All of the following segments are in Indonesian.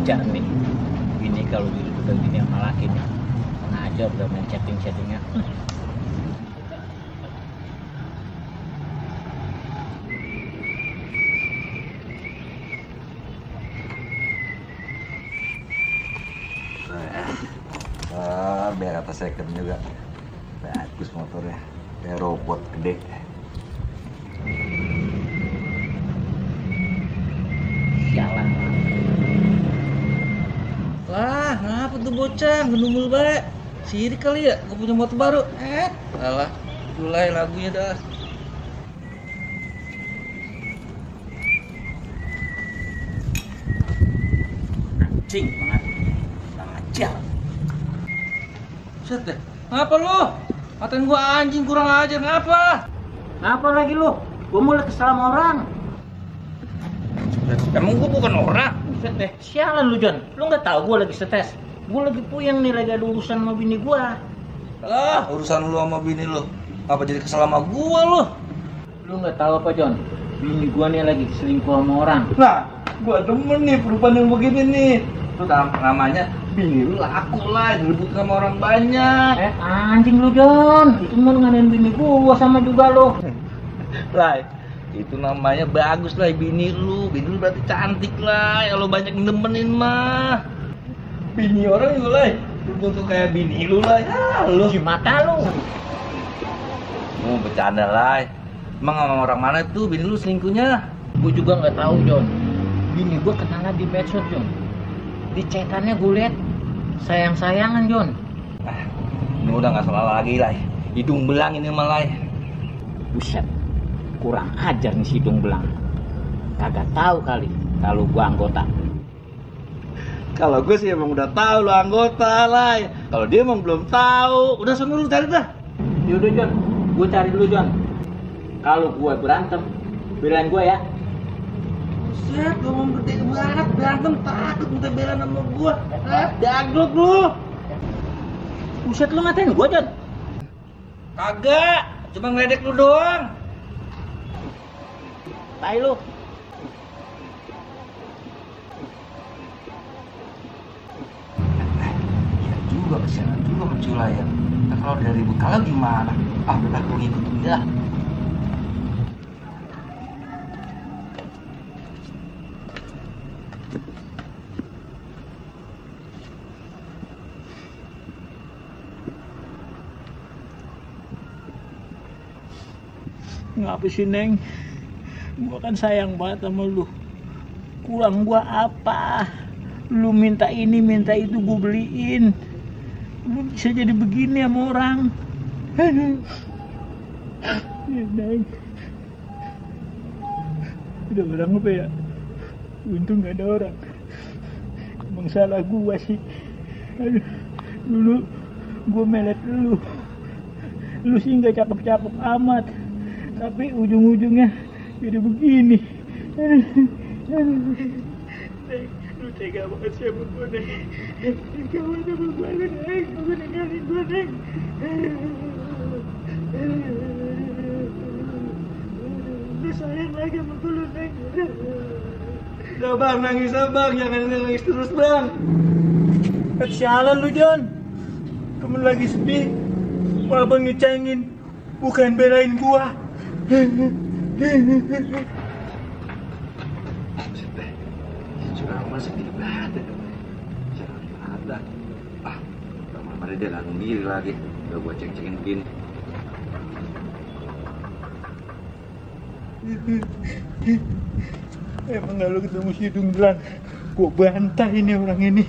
ajar nih. Ini kalau udah gini yang malakin nih. Ajar udah main chatting-chattingnya. Biar kata second juga bagus motornya, kayak robot gede. Jalan lah, ngapa tuh bocah ngedumul baik? Sirik kali ya, gue punya motor baru. Alah, mulai lagunya dah. anjing banget. Ajar. Set deh. Ngapa lu? Katain gua anjing kurang ajar, ngapa? Ngapa lagi lu? Gua mau lihat kesalahan orang. Emang gua bukan orang? Buset deh, sialan lu John. Lu nggak tahu gua lagi stres. Gua lagi puyeng nih, lagi ada urusan sama bini gua. Lah, urusan lu sama bini lu. Apa jadi kesel sama gua lu? Lu nggak tahu apa John? Bini gua nih lagi selingkuh sama orang. Nah, gua demen nih perubahan yang begini nih. Itu namanya bini lu laku lah, direbut sama orang banyak. Anjing lu John. Itu mau ngadain bini gua sama juga lu. Lah, itu namanya bagus lah bini lu berarti cantik lah, kalau banyak nemenin mah. Bini orang itu lah, untuk kayak bini lu lah, ya lu. Di mata lu. Mau bercanda lah. Emang sama orang mana tuh bini lu selingkuhnya? Gua juga nggak tahu John. Bini gua kenalan di medsos John. Di chatannya gue liat sayang-sayangan John. Ini udah nggak salah lagi lah, hidung belang ini malah. Buset, kurang ajar nih si hidung belang. Kagak tahu kali kalau gua anggota. Kalau gue sih emang udah tahu lo anggota lah. Kalau dia emang belum tahu, udah sana lu cari dah. Yaudah John, gue cari dulu John. Kalau gue berantem, belain gue ya. Buset, gue mau banget berantem takut minta bela sama gue. Daglok lu. Buset, lu ngatain gue John? Kagak, cuma ngeledek lu doang. Tai lu. Ya juga, kesianan juga menculayan. Nah, kalau dari ribut kalau gimana? Ah, udah aku ngikutin dah. Ngapa sih Neng? Gua kan sayang banget sama lu. Kurang gua apa? Lu minta ini, minta itu, gua beliin. Lu bisa jadi begini sama orang. Aduh. Ya, Neng. Udah orang apa ya? Untung gak ada orang. Emang salah gua sih. Aduh. Dulu gua melet lu. Lu sih gak cakep-cakep amat. Tapi ujung-ujungnya jadi begini. Neng, lu tega banget sih sama gue, Neng. Tega banget sama gue, Neng. Lu ninggalin gue, Neng. Lu sayang lagi sama gue, lu, Neng. Udah bang, nangis bang, jangan nangis terus bang. Sialan lu, John. Temen lagi sedih, malah bang ngecengin, bukan belain gua. Curang masuk di ada. Jangan ada. Ah, lama-lama dia langsung diri lagi. Udah gua ceng-cengin begini. Emang gak lu ketemu si hidung belang, gua bantah ini orang ini.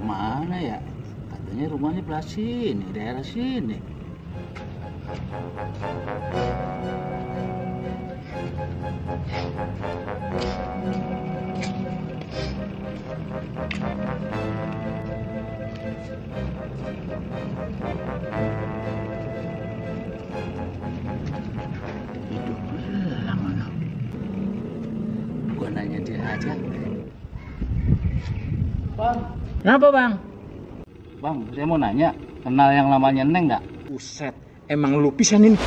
Mana ya? Katanya rumahnya belah sini, daerah sini. Itu belang mana? Gua nanya dia aja. Bang, Kenapa bang? bang, saya mau nanya, kenal yang namanya Neng nggak? Buset, emang lu pisan ini.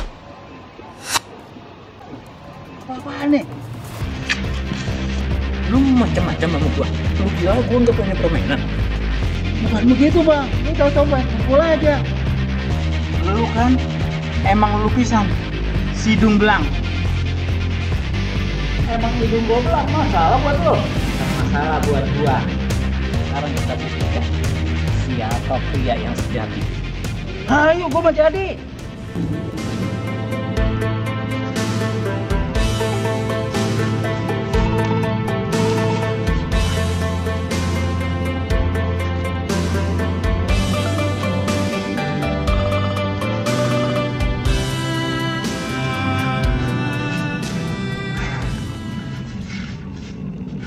nih? Lu macam-macam sama gua. Lu kira gua nggak punya permainan? Bukan begitu bang, lu tahu main pukul aja. Lu kan emang lukisan si Dumbelang. Emang hidung gua belang, masalah buat lo. Masalah buat gua. Sekarang kita buktikan siapa pria yang sejati. Ayo, gua mau jadi.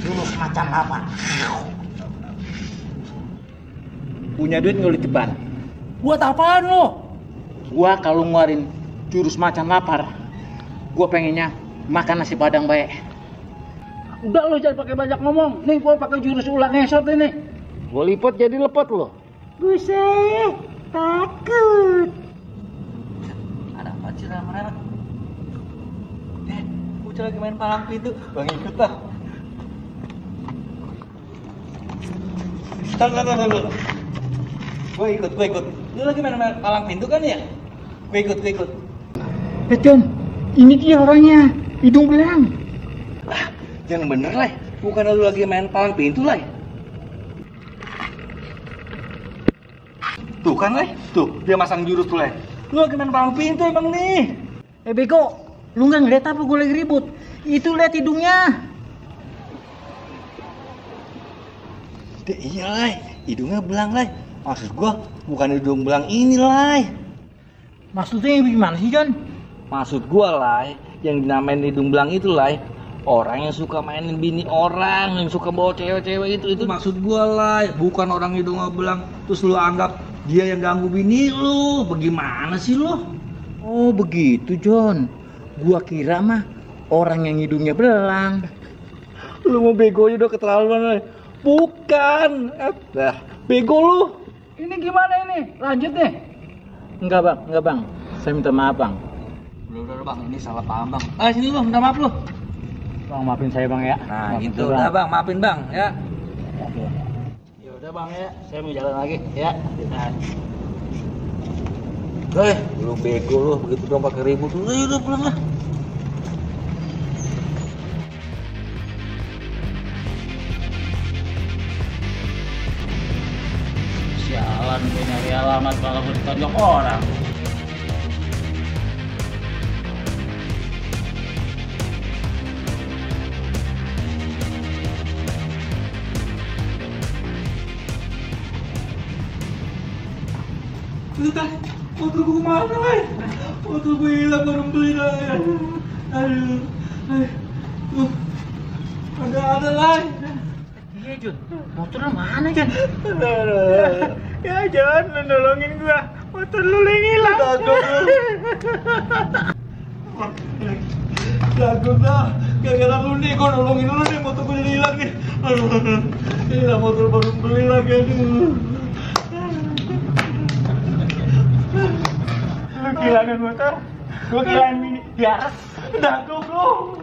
Jurus macam apa? Punya duit nggak lu ceban? Buat apaan lo? Gua kalau ngeluarin jurus macan lapar, gua pengennya makan nasi padang baik. Udah lo jangan pakai banyak ngomong. Nih gua pakai jurus ular ngesot ini. Gua lipot jadi lepot lo. Buset, takut. Ada apa sih rame-rame? Bocah lagi main palang pintu. Bang ikut lah. Tunggu. Gue ikut. Lu lagi main palang pintu kan ya? Gue ikut. John, ini dia orangnya, hidung belang. Yang bener lah. Bukan lu lagi main palang pintu lah. Tuh kan lah. Tuh, dia masang jurus tuh lah. Lu lagi main palang pintu emang nih. Bego, lu nggak ngeliat apa gue lagi ribut? Itu lihat hidungnya. Iya lah, hidungnya belang lah. Maksud gua bukan hidung belang ini lah. Maksudnya gimana sih, John? Maksud gua lah, yang dinamain hidung belang itu lah, orang yang suka mainin bini orang, yang suka bawa cewek-cewek itu maksud gua lah, bukan orang hidung belang. Terus lu anggap dia yang ganggu bini lu, bagaimana sih lu? Oh begitu John. Gua kira mah orang yang hidungnya belang. Lu mau begonya udah keterlaluan lah. Bukan. Bego lu. Ini gimana ini? Lanjut deh. Enggak bang. Saya minta maaf bang. Udah bang, ini salah paham bang. Sini lu, minta maaf lu. Bang maafin saya bang ya. Nah gitu, udah bang, maafin bang ya. Ya udah bang ya, saya mau jalan lagi ya. Lu bego lu, begitu dong pakai ribut lu. Udah pulang lah. Sialan gue nyari alamat kalau gue ditonjok orang. Udah, motor gue kemana lah? Motor gue hilang baru beli lah. Aduh. Ada lah. Iya Jun, motornya mana Jun? Ya John, lu nolongin gua. Motor lu hilang. Takut dah. Gara-gara lu nih, gue nolongin lu nih, motor gue jadi hilang nih. Aduh, motor baru beli lagi, aduh. Lu kehilangan motor, gua kehilangan bini. Biar. Dah goblok.